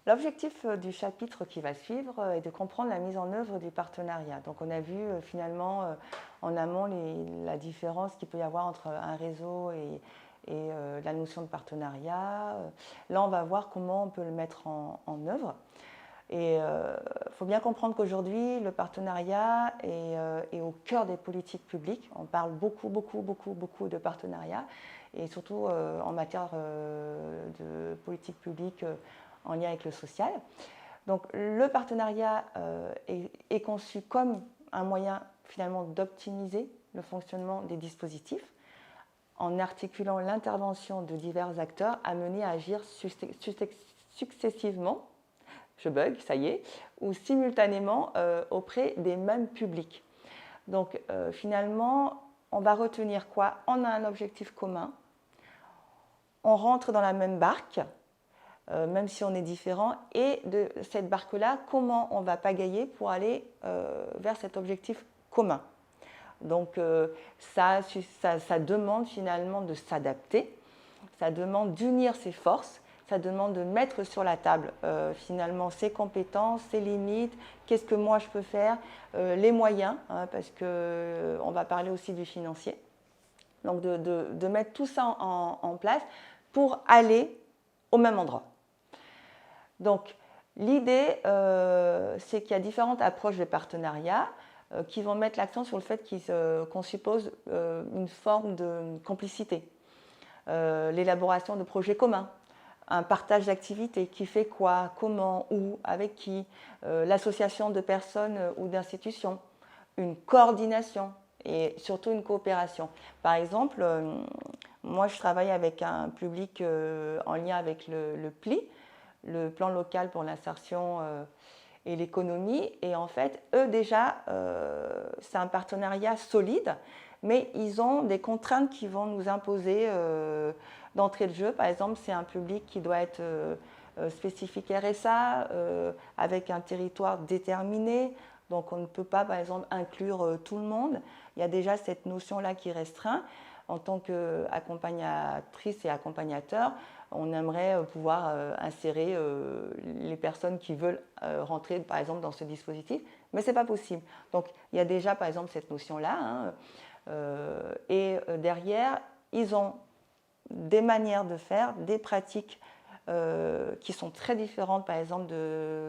L'objectif du chapitre qui va suivre est de comprendre la mise en œuvre du partenariat. Donc on a vu finalement en amont la différence qu'il peut y avoir entre un réseau et la notion de partenariat. Là on va voir comment on peut le mettre en œuvre. Et il faut bien comprendre qu'aujourd'hui, le partenariat est au cœur des politiques publiques. On parle beaucoup de partenariat, et surtout en matière de politique publique en lien avec le social. Donc le partenariat est conçu comme un moyen finalement d'optimiser le fonctionnement des dispositifs en articulant l'intervention de divers acteurs amenés à agir successivement, je bug, ça y est, ou simultanément auprès des mêmes publics. Donc finalement, on va retenir quoi? On a un objectif commun, on rentre dans la même barque, même si on est différent, et de cette barque-là, comment on va pagayer pour aller vers cet objectif commun. Donc ça demande finalement de s'adapter, ça demande d'unir ses forces, ça demande de mettre sur la table finalement ses compétences, ses limites, qu'est-ce que moi je peux faire, les moyens, hein, parce qu'on va parler aussi du financier. Donc de mettre tout ça en place pour aller au même endroit. Donc l'idée, c'est qu'il y a différentes approches de partenariat qui vont mettre l'accent sur le fait qu'on suppose une forme de complicité, l'élaboration de projets communs, un partage d'activités, qui fait quoi, comment, où, avec qui, l'association de personnes ou d'institutions, une coordination et surtout une coopération. Par exemple, moi je travaille avec un public en lien avec le PLI, le plan local pour l'insertion et l'économie, et en fait, eux déjà, c'est un partenariat solide, mais ils ont des contraintes qui vont nous imposer d'entrée de jeu. Par exemple, c'est un public qui doit être spécifique RSA, avec un territoire déterminé, donc on ne peut pas, par exemple, inclure tout le monde. Il y a déjà cette notion-là qui restreint. En tant qu'accompagnatrice et accompagnateur, on aimerait pouvoir insérer les personnes qui veulent rentrer, par exemple, dans ce dispositif, mais ce n'est pas possible. Donc, il y a déjà, par exemple, cette notion-là, hein, et derrière, ils ont des manières de faire, des pratiques qui sont très différentes, par exemple,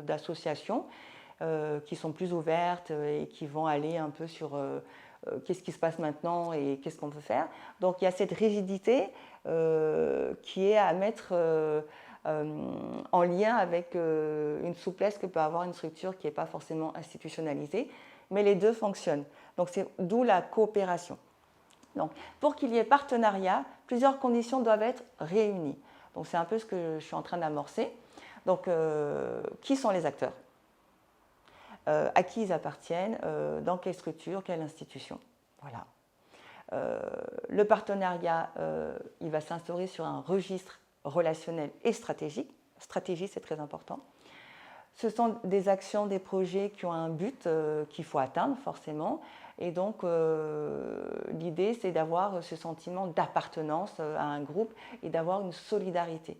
d'associations, qui sont plus ouvertes et qui vont aller un peu sur qu'est-ce qui se passe maintenant et qu'est-ce qu'on peut faire. Donc il y a cette rigidité qui est à mettre en lien avec une souplesse que peut avoir une structure qui n'est pas forcément institutionnalisée, mais les deux fonctionnent. Donc c'est d'où la coopération. Donc pour qu'il y ait partenariat, plusieurs conditions doivent être réunies. Donc c'est un peu ce que je suis en train d'amorcer. Donc qui sont les acteurs ? À qui ils appartiennent, dans quelle structure, quelle institution. Voilà. Le partenariat, il va s'instaurer sur un registre relationnel et stratégique. Stratégie, c'est très important. Ce sont des actions, des projets qui ont un but qu'il faut atteindre forcément. Et donc, l'idée, c'est d'avoir ce sentiment d'appartenance à un groupe et d'avoir une solidarité.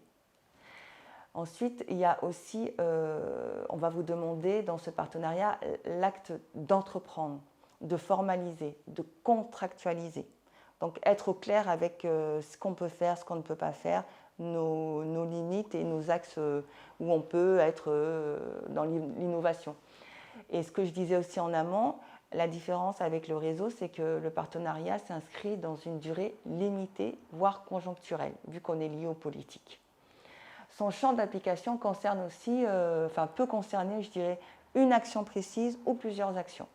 Ensuite, il y a aussi, on va vous demander dans ce partenariat l'acte d'entreprendre, de formaliser, de contractualiser. Donc être au clair avec ce qu'on peut faire, ce qu'on ne peut pas faire, nos limites et nos axes où on peut être dans l'innovation. Et ce que je disais aussi en amont, la différence avec le réseau, c'est que le partenariat s'inscrit dans une durée limitée, voire conjoncturelle, vu qu'on est lié aux politiques. Son champ d'application concerne aussi, peut concerner, je dirais, une action précise ou plusieurs actions.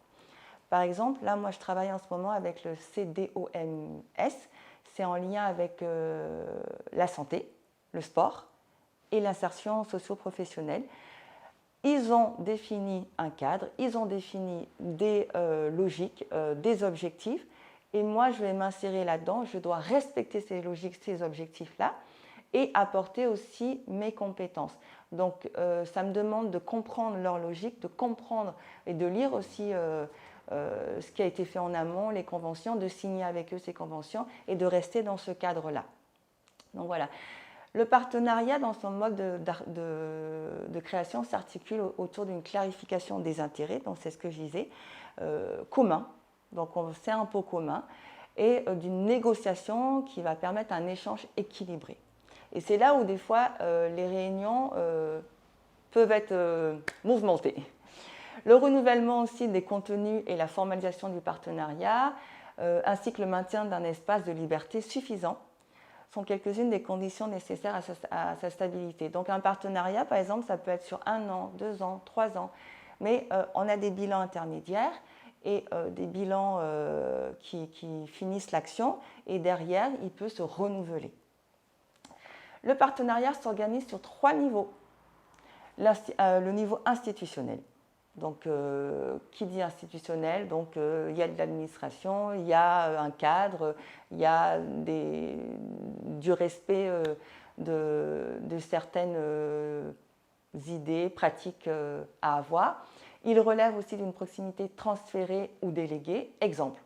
Par exemple, là, moi, je travaille en ce moment avec le CDOMS. C'est en lien avec la santé, le sport et l'insertion socio-professionnelle. Ils ont défini un cadre, ils ont défini des logiques, des objectifs. Et moi, je vais m'insérer là-dedans. Je dois respecter ces logiques, ces objectifs-là, et apporter aussi mes compétences. Donc ça me demande de comprendre leur logique, de comprendre et de lire aussi ce qui a été fait en amont, les conventions, de signer avec eux ces conventions et de rester dans ce cadre-là. Donc voilà. Le partenariat, dans son mode de création, s'articule autour d'une clarification des intérêts, donc c'est ce que je disais, commun, donc c'est un pot commun, et d'une négociation qui va permettre un échange équilibré. Et c'est là où des fois les réunions peuvent être mouvementées. Le renouvellement aussi des contenus et la formalisation du partenariat, ainsi que le maintien d'un espace de liberté suffisant, sont quelques-unes des conditions nécessaires à sa stabilité. Donc un partenariat, par exemple, ça peut être sur 1 an, 2 ans, 3 ans, mais on a des bilans intermédiaires et des bilans qui finissent l'action, et derrière, il peut se renouveler. Le partenariat s'organise sur 3 niveaux. Le niveau institutionnel. Donc, qui dit institutionnel, donc il y a de l'administration, il y a un cadre, il y a du respect de certaines idées, pratiques à avoir. Il relève aussi d'une proximité transférée ou déléguée. Exemple,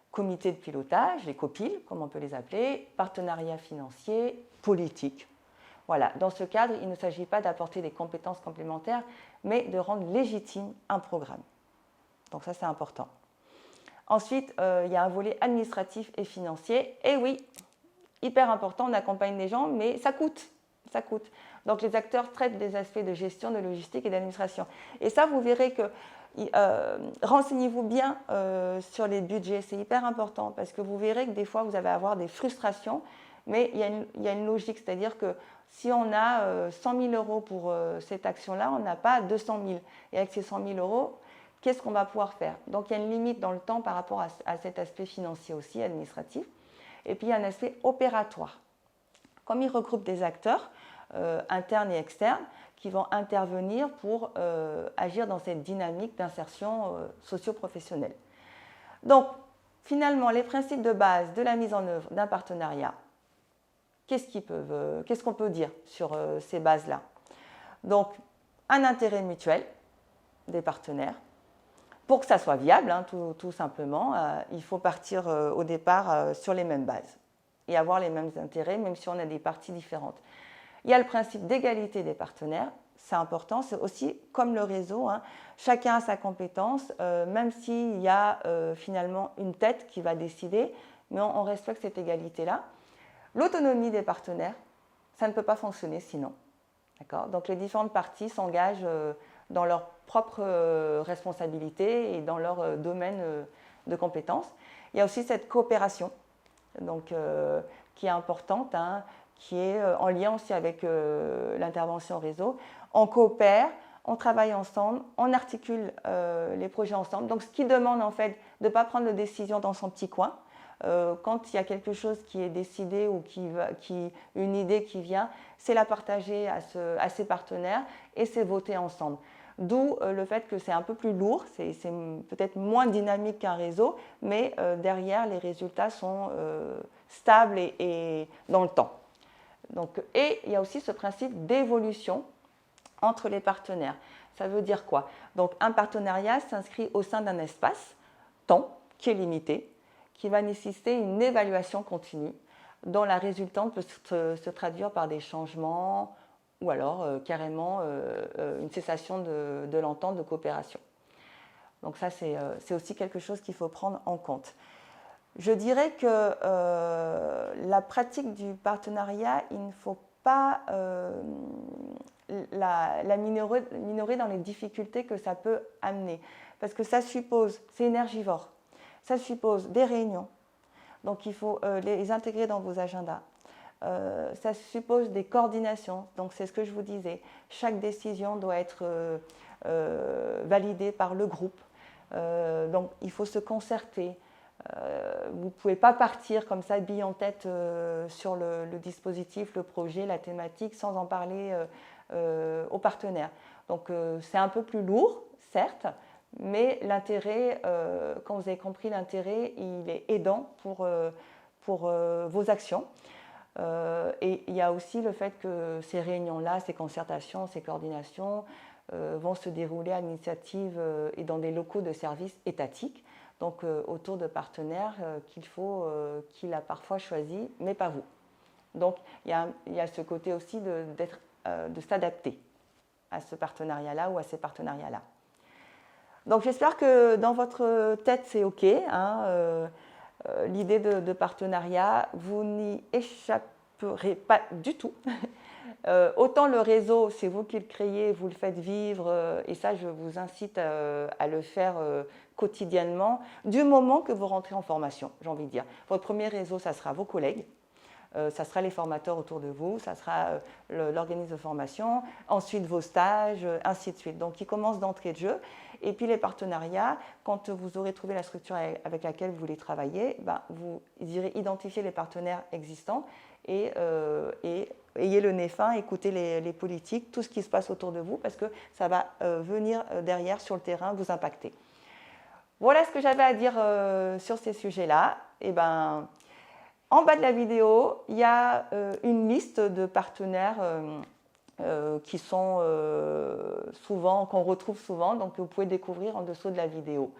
comité de pilotage, les COPIL, comme on peut les appeler, partenariat financier, politique. Voilà, dans ce cadre, il ne s'agit pas d'apporter des compétences complémentaires, mais de rendre légitime un programme. Donc ça, c'est important. Ensuite, il y a un volet administratif et financier. Et oui, hyper important, on accompagne les gens, mais ça coûte. Ça coûte. Donc les acteurs traitent des aspects de gestion, de logistique et d'administration. Et ça, vous verrez que renseignez-vous bien sur les budgets, c'est hyper important, parce que vous verrez que des fois, vous allez avoir des frustrations, mais il y a une logique, c'est-à-dire que si on a 100 000 euros pour cette action-là, on n'a pas 200 000. Et avec ces 100 000 euros, qu'est-ce qu'on va pouvoir faire? Donc il y a une limite dans le temps par rapport à cet aspect financier aussi, administratif. Et puis il y a un aspect opératoire. Comme il regroupe des acteurs internes et externes qui vont intervenir pour agir dans cette dynamique d'insertion socio-professionnelle. Donc finalement, les principes de base de la mise en œuvre d'un partenariat, qu'est-ce qu'on peut dire sur ces bases-là? Donc, un intérêt mutuel des partenaires. Pour que ça soit viable, hein, tout simplement, il faut partir au départ sur les mêmes bases et avoir les mêmes intérêts, même si on a des parties différentes. Il y a le principe d'égalité des partenaires, c'est important, c'est aussi comme le réseau, hein, chacun a sa compétence, même s'il y a finalement une tête qui va décider, mais on respecte cette égalité-là. L'autonomie des partenaires, ça ne peut pas fonctionner sinon. Donc les différentes parties s'engagent dans leurs propres responsabilités et dans leur domaine de compétences. Il y a aussi cette coopération donc, qui est importante, hein, qui est en lien aussi avec l'intervention réseau. On coopère, on travaille ensemble, on articule les projets ensemble. Donc ce qui demande en fait de ne pas prendre de décision dans son petit coin. Quand il y a quelque chose qui est décidé ou une idée qui vient, c'est la partager à ses partenaires et c'est voter ensemble. D'où le fait que c'est un peu plus lourd, c'est peut-être moins dynamique qu'un réseau, mais derrière, les résultats sont stables et dans le temps. Donc, et il y a aussi ce principe d'évolution entre les partenaires. Ça veut dire quoi? Donc, un partenariat s'inscrit au sein d'un espace, temps, qui est limité, qui va nécessiter une évaluation continue, dont la résultante peut se traduire par des changements ou alors carrément une cessation de l'entente de coopération. Donc ça, c'est aussi quelque chose qu'il faut prendre en compte. Je dirais que la pratique du partenariat, il ne faut pas la minorer dans les difficultés que ça peut amener. Parce que ça suppose, c'est énergivore, ça suppose des réunions, donc il faut les intégrer dans vos agendas. Ça suppose des coordinations, donc c'est ce que je vous disais. Chaque décision doit être validée par le groupe, donc il faut se concerter. Vous ne pouvez pas partir comme ça, bille en tête sur le dispositif, le projet, la thématique, sans en parler aux partenaires. Donc c'est un peu plus lourd, certes, mais l'intérêt, quand vous avez compris l'intérêt, il est aidant pour vos actions. Et il y a aussi le fait que ces réunions-là, ces concertations, ces coordinations vont se dérouler à l'initiative et dans des locaux de services étatiques, donc autour de partenaires qu'il a parfois choisis, mais pas vous. Donc, il y a ce côté aussi de s'adapter à ce partenariat-là ou à ces partenariats-là. Donc, j'espère que dans votre tête, c'est OK. Hein, l'idée de partenariat, vous n'y échapperez pas du tout. Autant le réseau, c'est vous qui le créez, vous le faites vivre, et ça, je vous incite à le faire quotidiennement, du moment que vous rentrez en formation, j'ai envie de dire. Votre premier réseau, ça sera vos collègues, ça sera les formateurs autour de vous, ça sera l'organisme de formation, ensuite vos stages, ainsi de suite. Donc, ils commencent d'entrée de jeu. Et puis les partenariats, quand vous aurez trouvé la structure avec laquelle vous voulez travailler, ben, vous irez identifier les partenaires existants et ayez le nez fin, écoutez les politiques, tout ce qui se passe autour de vous, parce que ça va venir derrière sur le terrain vous impacter. Voilà ce que j'avais à dire sur ces sujets-là. Et ben, en bas de la vidéo, il y a une liste de partenaires qui sont qu'on retrouve souvent, donc que vous pouvez découvrir en dessous de la vidéo.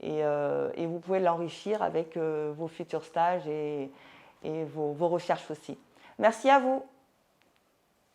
Et vous pouvez l'enrichir avec vos futurs stages et vos recherches aussi. Merci à vous.